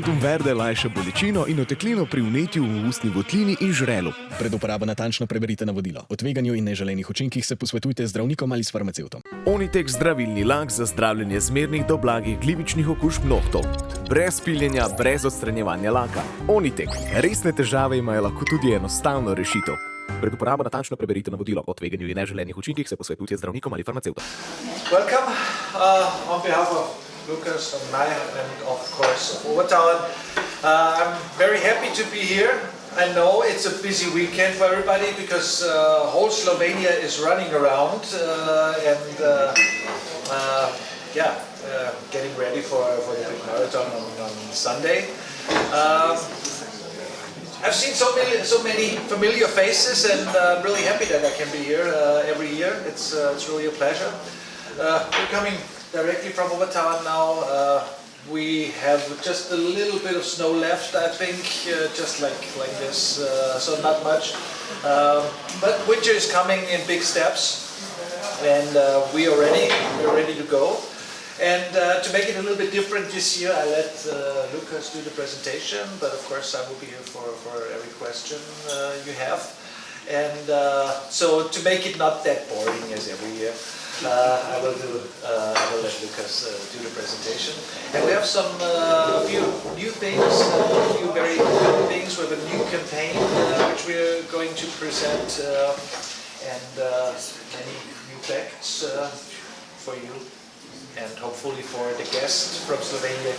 Quantum verde lajša bolečino in oteklino pri vnetju v ustni votlini in žrelu. Pred uporabo natančno preberite navodilo. O tveganju in neželenih učinkih se posvetujte z zdravnikom ali s farmacevtom. Onitek zdravilni lak za zdravljenje zmernih do blagih glivičnih okužb nohtov. Brez piljenja, brez odstranjevanja laka. Onitek. Resne težave imajo lahko tudi enostavno rešitev. Pred uporabo natančno preberite navodilo. O tveganju in neželenih učinkih se posvetujte z zdravnikom ali farmacevtom. Welcome on behalf of Lucas and I, and of course of Obertauern. I'm very happy to be here. I know it's a busy weekend for everybody because whole Slovenia is running around getting ready for the big marathon on Sunday. I've seen so many familiar faces, and I'm really happy that I can be here every year. It's really a pleasure. We're coming directly from Obertauern now. We have just a little bit of snow left, I think, just like this, so not much. But winter is coming in big steps, and we're ready to go. And to make it a little bit different this year, I let Lucas do the presentation, but of course I will be here for every question you have. And so to make it not that boring as every year, I will let Lucas do the presentation. And we have a few new things, a few very good things. We have a new campaign which we're going to present, and many new facts for you. And hopefully for the guests from Slovenia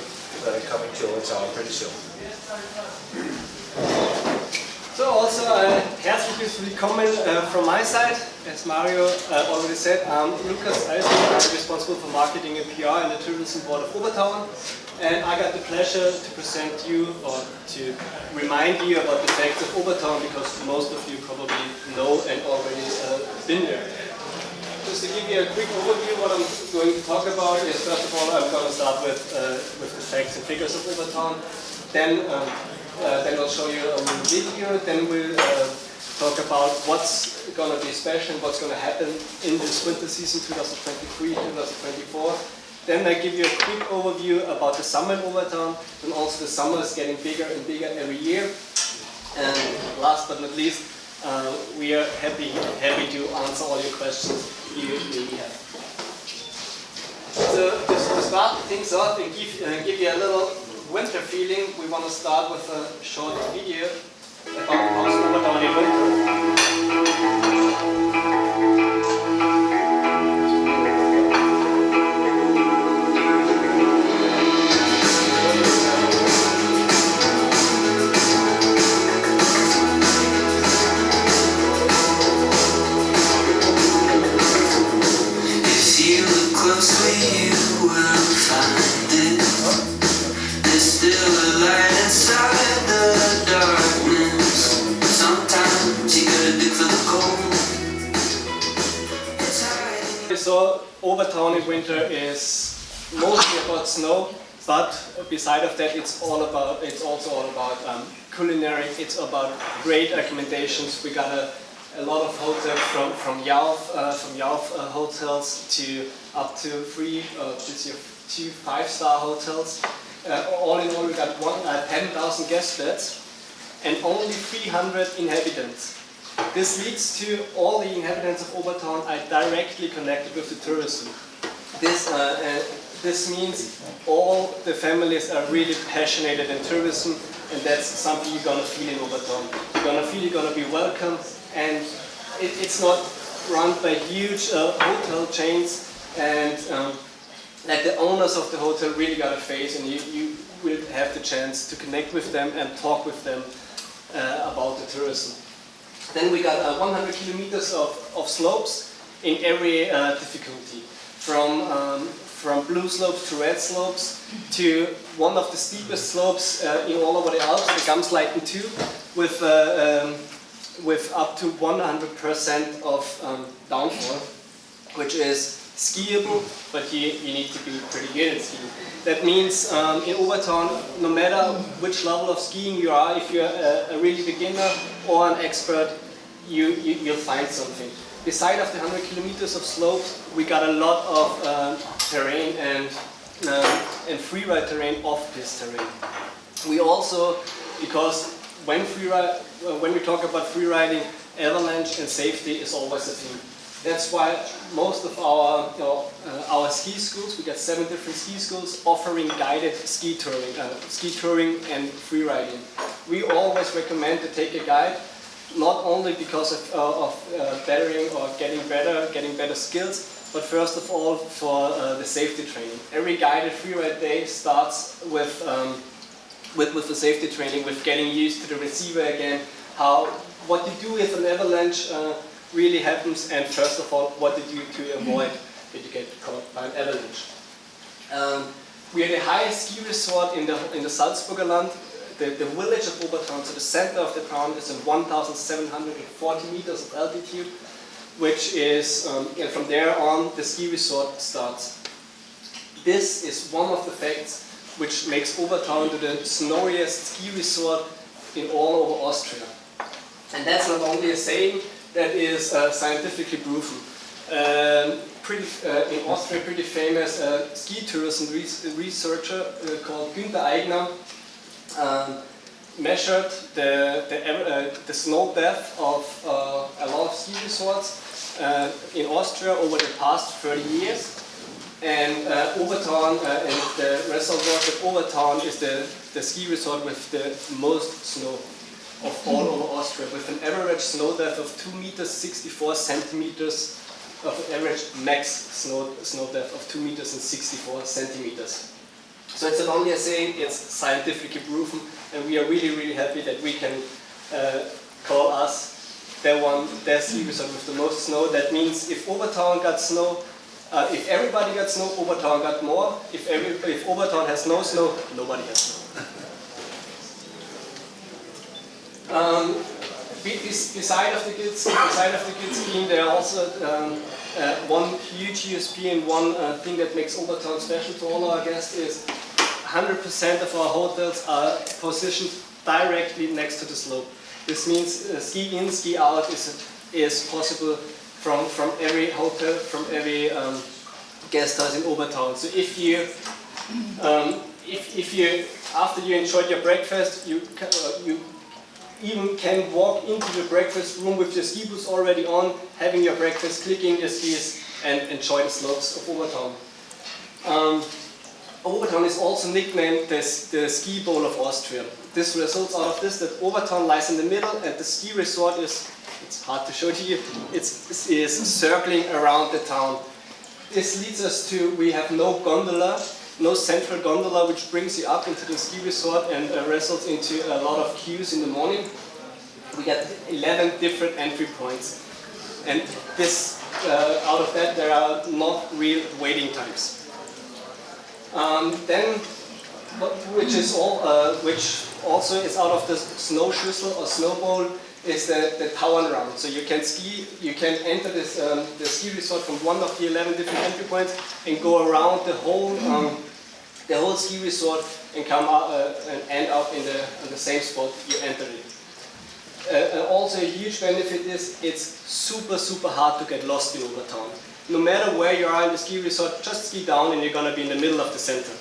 that are coming to Obertauern pretty soon. So also herzlich willkommen from my side. As Mario already said, I'm Lucas. I'm responsible for marketing and PR in the tourism board of Obertauern. And I got the pleasure to present you or to remind you about the facts of Obertauern, because most of you probably know and already been there. Just to give you a quick overview, what I'm going to talk about is, first of all, I'm going to start with the facts and figures of Obertauern. Then I'll show you a little video. Then we'll talk about what's going to be special and what's going to happen in this winter season 2023-2024. Then I give you a quick overview about the summer in Obertauern, and also the summer is getting bigger and bigger every year. And last but not least, we are happy to answer all your questions you may have. So to start things off and give you a little winter feeling, we want to start with a short video about how's Obertauern in winter. So Obertauern in winter is mostly about snow, but beside of that, it's also all about culinary. It's about great accommodations. We got a lot of hotels from Yalf hotels to up to 2 5-star hotels. All in all, we got 10,000 guest beds and only 300 inhabitants. This leads to all the inhabitants of Obertauern are directly connected with the tourism. This means all the families are really passionate in tourism, and that's something you're gonna feel in Obertauern. You're gonna feel you're gonna be welcome, and it's not run by huge hotel chains, and like the owners of the hotel really got a face, and you will have the chance to connect with them and talk with them about the tourism. Then we got 100 kilometers of slopes in every difficulty, from blue slopes to red slopes to one of the steepest slopes in all over the Alps, the Gamsleiten 2, with up to 100% of downfall, which is skiable, but you need to be pretty good at skiing. That means in Obertauern, no matter which level of skiing you are, if you're a really beginner or an expert, you'll find something. Beside of the 100 kilometers of slopes, we got a lot of terrain and freeride terrain, off-piste terrain. We also, because when we talk about freeriding, avalanche and safety is always a theme. That's why most of our ski schools, we got 7 different ski schools offering guided ski touring and freeriding. We always recommend to take a guide, not only because of bettering or getting better skills, but first of all for the safety training. Every guided freeride day starts with the safety training, with getting used to the receiver again, what you do if an avalanche really happens, and first of all, what to do to avoid that you get caught by an avalanche. We are the highest ski resort in the Salzburger Land. The village of Obertauern, so the center of the town, is at 1,740 meters of altitude, which is, and from there on, the ski resort starts. This is one of the facts which makes Obertauern the snowiest ski resort in all over Austria. And that's not only a saying, that is scientifically proven. In Austria, pretty famous ski tourism researcher called Günther Eigner measured the snow depth of a lot of ski resorts in Austria over the past 30 years. And Obertauern and the result was that Obertauern is the ski resort with the most snow of all over Austria, with an average snow depth of 2 meters 64 centimeters, of an average max snow depth of 2 meters and 64 centimeters. So it's not only a saying, it's scientifically proven, and we are really happy that we can call us their ski resort with the most snow. That means if Obertauern got snow, if everybody got snow, Obertauern got more. If Obertauern has no snow, nobody has snow. Beside of the good skiing, there are also one huge USP and one thing that makes Obertauern special to all our guests is 100% of our hotels are positioned directly next to the slope. This means ski in, ski out is possible from every hotel, from every guest house in Obertauern. So if you after you enjoyed your breakfast, you even can walk into the breakfast room with your ski boots already on, having your breakfast, clicking your skis, and enjoy the slopes of Obertauern. Obertauern is also nicknamed the ski bowl of Austria. This results out of this, that Obertauern lies in the middle and the ski resort is, it's hard to show to you, is circling around the town. This leads us to, we have no gondola, no central gondola which brings you up into the ski resort and results into a lot of queues in the morning. We got 11 different entry points, and this out of that there are not real waiting times. Which also is out of the snow schüssel or snow bowl is the Tauern round. So you can ski, you can enter this the ski resort from one of the 11 different entry points and go around the whole ski resort and come up and end up in the same spot you entered it. And also a huge benefit is it's super hard to get lost in Obertauern. No matter where you are in the ski resort, just ski down and you're going to be in the middle of the center.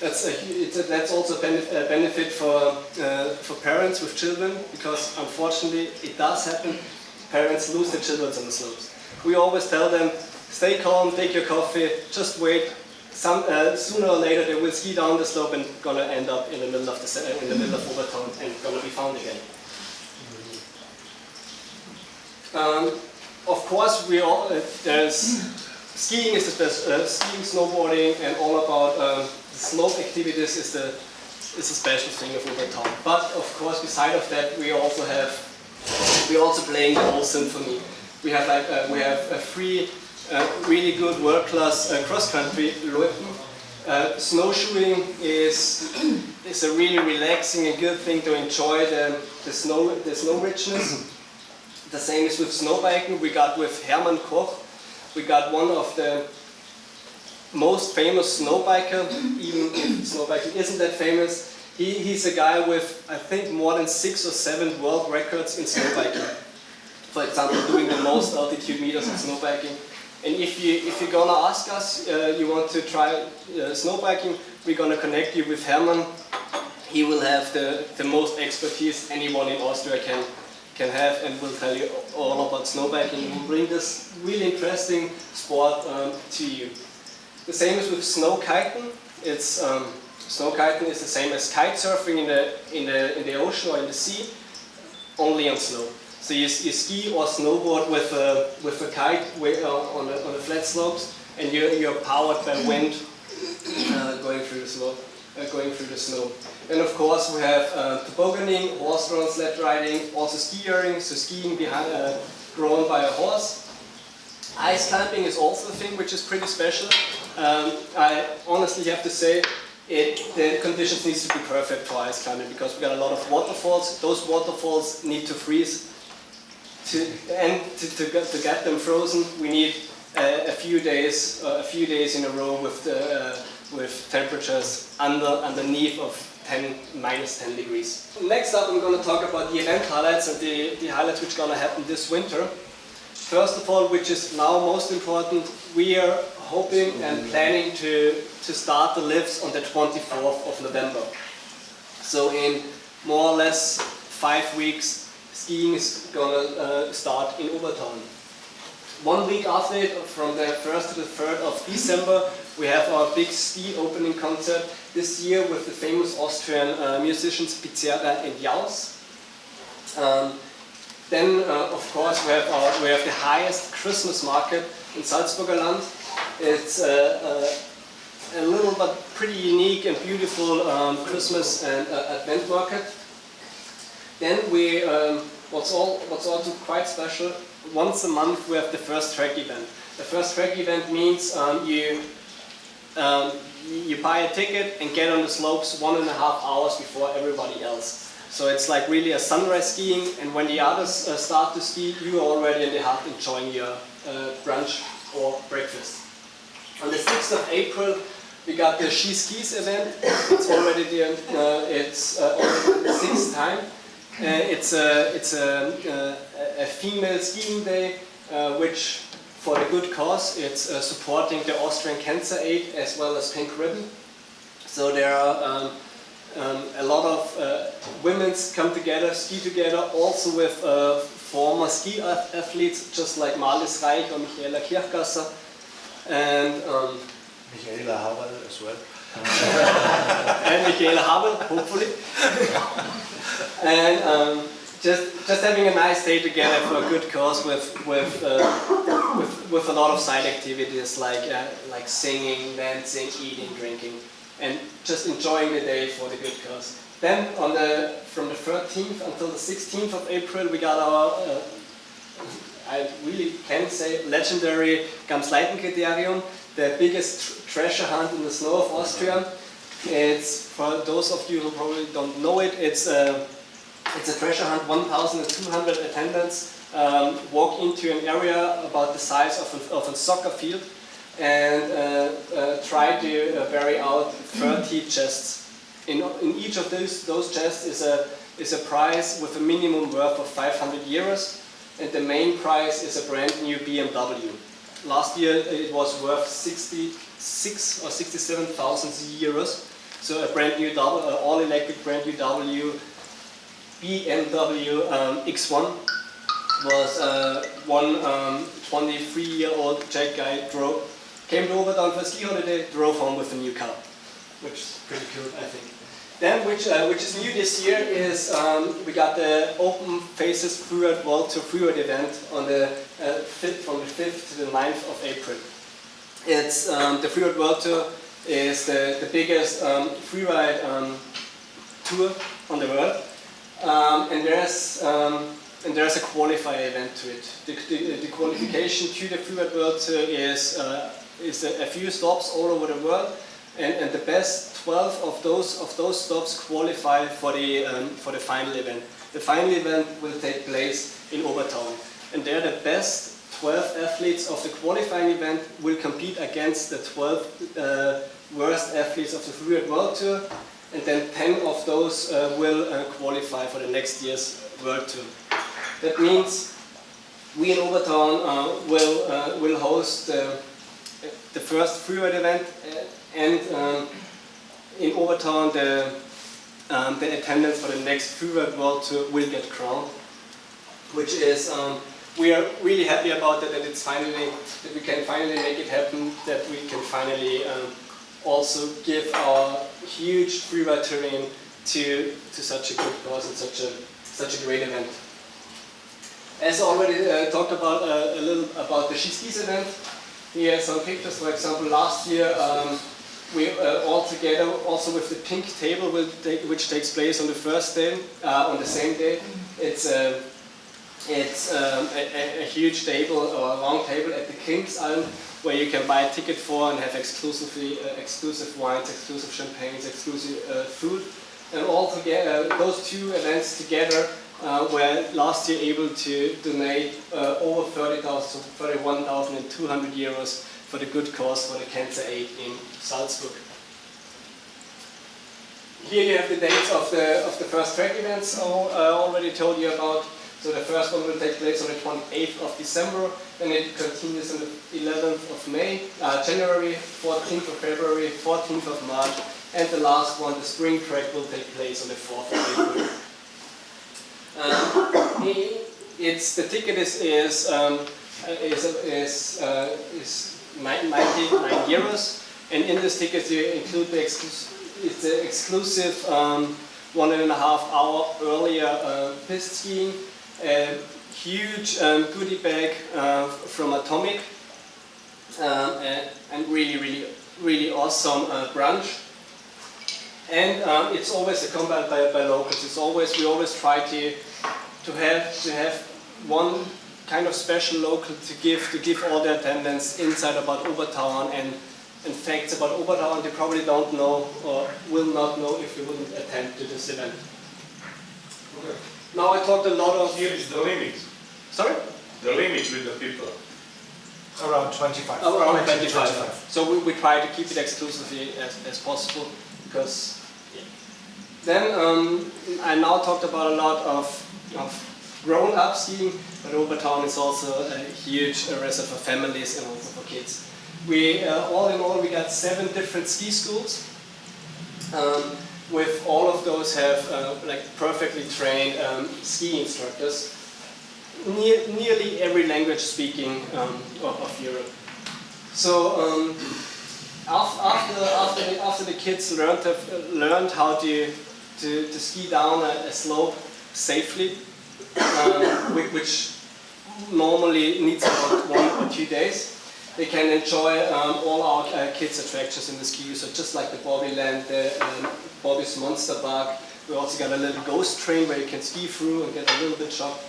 That's also a benefit for parents with children, because unfortunately it does happen. Parents lose their children on the slopes. We always tell them, stay calm, take your coffee, just wait. Sooner or later they will ski down the slope and gonna end up in the middle of Obertauern and gonna be found again. Of course, skiing is the best. Skiing, snowboarding, and all about slope activities is the special thing of Obertauern. But of course, beside of that, we also playing the whole symphony. We have a free, really good world-class cross-country. Snowshoeing is a really relaxing and good thing to enjoy the snow richness. The same is with snowbiking. We got with Hermann Koch. We got one of the most famous snowbiker, even if snowbiking isn't that famous. He's a guy with, I think, more than 6 or 7 world records in snowbiking. For example, doing the most altitude meters in snowbiking. And if you're gonna ask us, you want to try snowbiking, we're gonna connect you with Hermann. he will have the most expertise anyone in Austria can have, and will tell you all about snowbiking. He will bring this really interesting sport to you. The same is with snow kiting. It's snow kiting is the same as kite surfing in the ocean or in the sea, only on snow. So you ski or snowboard with a kite on the flat slopes, and you're powered by wind going through the snow. And of course we have tobogganing, horse-drawn sled riding, also skiing, so skiing drawn by a horse. Ice climbing is also a thing which is pretty special. I honestly have to say the conditions need to be perfect for ice climbing, because we got a lot of waterfalls. Those waterfalls need to freeze. To get them frozen, we need a few days in a row with temperatures underneath of minus 10 degrees. Next up, I'm going to talk about the event highlights and the highlights which are going to happen this winter. First of all, which is now most important, we are hoping and planning to start the lifts on the 24th of November. So in more or less 5 weeks, skiing is going to start in Obertauern. 1 week after it, from the 1st to the 3rd of December, we have our big ski opening concert this year with the famous Austrian musicians Pizzerra and Jaus. Then, of course, we have the highest Christmas market in Salzburger Land. It's a little but pretty unique and beautiful Christmas and Advent market. Then we, what's also quite special, once a month we have the first track event. The first track event means you buy a ticket and get on the slopes 1.5 hours before everybody else. So it's like really a sunrise skiing, and when the others start to ski, you are already in the hut enjoying your brunch or breakfast. On the 6th of April, we got the She Skis event. It's already the 6th time. It's a female skiing day, which for the good cause, it's supporting the Austrian Cancer Aid as well as Pink Ribbon. So there are a lot of women come together, ski together, also with former ski athletes, just like Marlies Reich or Michaela Kirchgasser, and Michaela Havel as well. and Michaela Havel, hopefully. And just having a nice day together for a good cause with a lot of side activities like singing, dancing, eating, drinking, and just enjoying the day for the good cause. Then from the 13th until the 16th of April, we got our I really can say legendary Gamsleitenkriterium, the biggest treasure hunt in the snow of Austria. It's, for those of you who probably don't know it, it's a treasure hunt. 1,200 attendants walk into an area about the size of a soccer field and try to bury out 30 chests. In each of those chests is a prize with a minimum worth of 500 euros, and the main prize is a brand new BMW. Last year it was worth 66 or 67,000 euros. So a brand new all-electric brand new BMW X1 was one 23-year-old Czech guy came to Obertauern for a ski holiday, drove home with a new car, which is pretty cool, I think. Then, which is new this year, is we got the Open Faces Freeride World Tour Freeride event on the 5th, from the 5th to the 9th of April. It's the Freeride World Tour is the biggest freeride tour on the world, and there's a qualifier event to it. The qualification to the Freeride World Tour is a few stops all over the world, and the best 12 of those stops qualify for the final event. The final event will take place in Obertauern, and there the best 12 athletes of the qualifying event will compete against the 12 worst athletes of the Freeride World Tour, and then 10 of those will qualify for the next year's World Tour. That means we in Obertauern will host the first freeride event, and in Obertauern the attendance for the next Freeride World Tour will get crowned, which is we are really happy about that that we can finally make it happen, that we can finally also give our huge freeride terrain to such a good cause and such a great event. As I already talked about a little about the skis event, here are some pictures. For example, last year we all together, also with the pink table which takes place on the first day, on the same day. It's a huge table or a long table at the King's Island where you can buy a ticket for and have exclusive wines, exclusive champagnes, exclusive food. And all together, those two events together were last year able to donate over 30,000, 31,200 euros for the good cause for the cancer aid in Salzburg. Here you have the dates of the first track events I already told you about. So the first one will take place on the 28th of December, then it continues on the 11th of January, 14th of February, 14th of March, and the last one, the spring track, will take place on the 4th of April. The ticket is 99 euros, and in this ticket you include the exclusive 1.5 hour earlier piste skiing, a huge goodie bag from Atomic, and really awesome brunch. And it's always accompanied by locals. We always try to have one kind of special local to give all the attendants insight about Obertauern and facts about Obertauern they probably don't know or will not know if you wouldn't attend to this event. Okay. Now I talked a lot of... Here is the limit. Sorry? The limit with the people. Around 25. Around 25. So we try to keep it exclusively as possible, because then I now talked about a lot of grown-up skiing, but Obertauern is also a huge resort for families and also for kids. We all in all we got 7 different ski schools. With all of those have like perfectly trained ski instructors. Nearly every language speaking of Europe. So after the kids learned how to ski down a slope safely, which normally needs about 1 or 2 days, they can enjoy all our kids' attractions in the ski. So just like the Bobby Land, the Bobby's Monster Park, we also got a little ghost train where you can ski through and get a little bit shocked.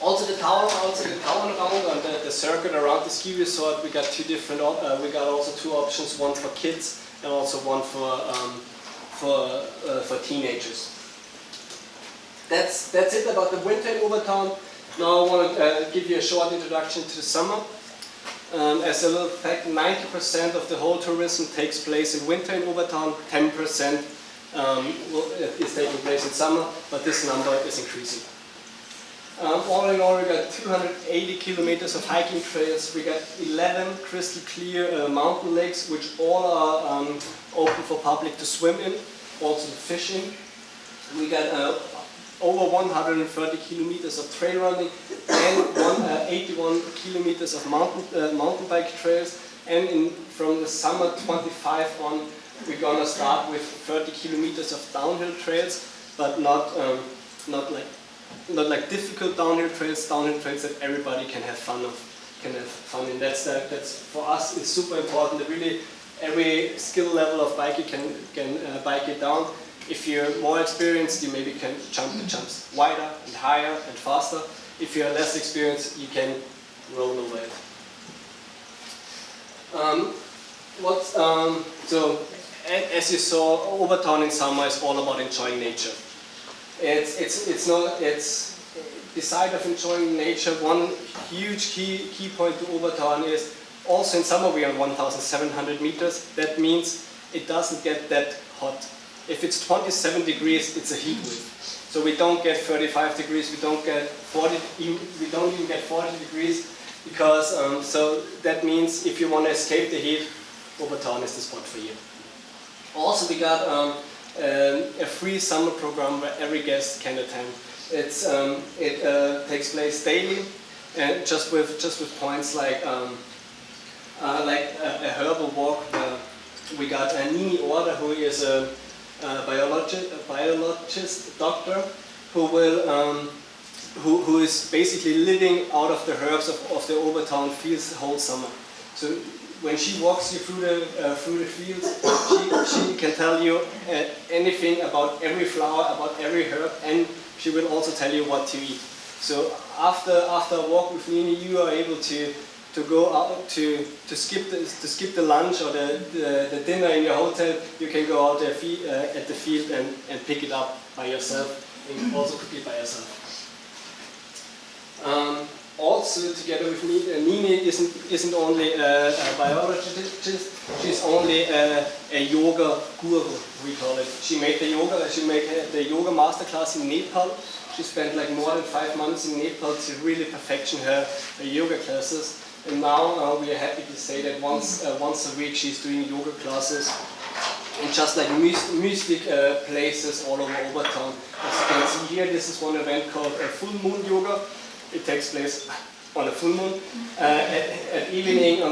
Also the town around and the circuit around the ski resort, we got 2 different. We got also 2 options, one for kids and also one for teenagers. That's it about the winter in Obertauern. Now I want to give you a short introduction to the summer. As a little fact, 90% of the whole tourism takes place in winter in Obertauern, 10% is taking place in summer, but this number is increasing. All in all, we got 280 kilometers of hiking trails. We got 11 crystal clear mountain lakes, which all are open for public to swim in, also fishing. We got over 130 kilometers of trail running and 81 kilometers of mountain bike trails. And from the summer 25 on, we're gonna start with 30 kilometers of downhill trails, but not like difficult downhill trails that everybody can have fun in. That's for us. It's super important that really every skill level of biker can bike it down. If you're more experienced, you maybe can jump the jumps wider and higher and faster. If you're less experienced, you can roll away. So as you saw, Obertauern in summer is all about enjoying nature. It's beside of enjoying nature, one huge key point to Obertauern is also in summer we are 1,700 meters. That means it doesn't get that hot. If it's 27 degrees, it's a heat wave. So we don't get 35 degrees, we don't get 40, we don't even get 40 degrees, because so that means if you want to escape the heat, Obertauern is the spot for you. Also, we got a free summer program where every guest can attend. It takes place daily, and just with points like a herbal walk. We got Nini Order, who is a biologist doctor, who is basically living out of the herbs of the Obertauern fields the whole summer. So when she walks you through the fields, she can tell you anything about every flower, about every herb, and she will also tell you what to eat. So after a walk with Nini, you are able to go out to skip the lunch or the dinner in your hotel. You can go out at the field and pick it up by yourself, and also cook it by yourself. Also, together with Nini isn't only a biologist, she's only a yoga guru, we call it. She made the yoga masterclass in Nepal. She spent like more than 5 months in Nepal to really perfection her yoga classes. And now we are happy to say that once a week she's doing yoga classes in just like mystic places all over Obertauern. As you can see here, this is one event called Full Moon Yoga. It takes place on a full moon at evening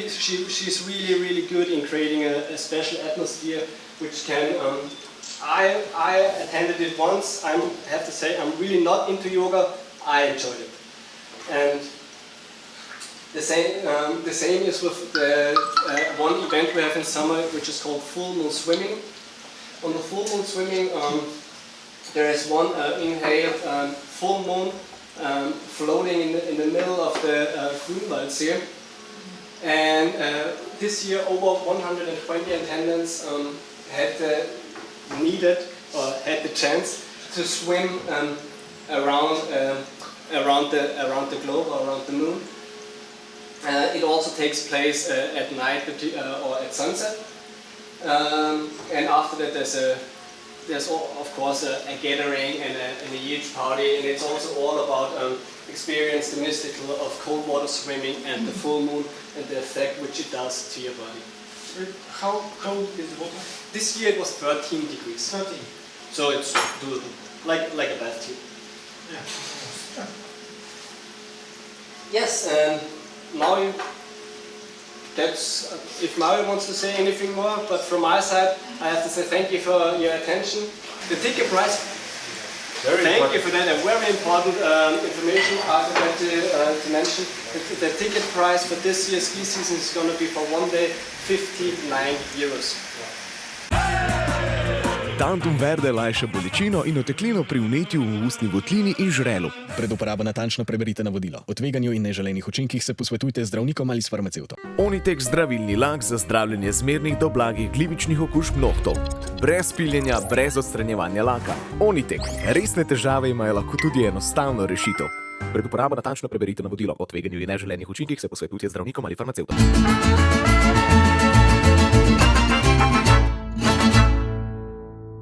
she's really good in creating a special atmosphere, which can. I attended it once. I have to say I'm really not into yoga. I enjoyed it, and the same is with the one event we have in summer, which is called Full Moon Swimming. On the Full Moon Swimming, there is one inhaled full moon floating in the middle of the Grünwaldsee, and this year over 120 attendants had the chance to swim around the globe, around the moon. It also takes place at night or at sunset, and after that there's of course a gathering and a huge party, and it's also all about experience the mystical of cold water swimming and the full moon and the effect which it does to your body. How cold is the water? This year it was 13 degrees. 13. So it's doable, like a bathtub. Yeah. Yes, and now if Mario wants to say anything more, but from my side, I have to say thank you for your attention. The ticket price, thank you for that, a very important information I forgot to mention. The ticket price for this year's ski season is going to be for one day €59. Tantum verde lajša bolečino in oteklino pri vnetju v ustni votlini in žrelu. Pred uporabo natančno preberite navodilo. O tveganju in neželenih učinkih se posvetujte z zdravnikom ali s farmacevtom. Onitek zdravilni lak za zdravljenje zmernih do blagih glivičnih okužb nohtov. Brez piljenja, brez odstranjevanja laka. Onitek. Resne težave imajo lahko tudi enostavno rešitev. Pred uporabo natančno preberite navodilo. O tveganju in neželenih učinkih se posvetujte z zdravnikom ali farmacevtom.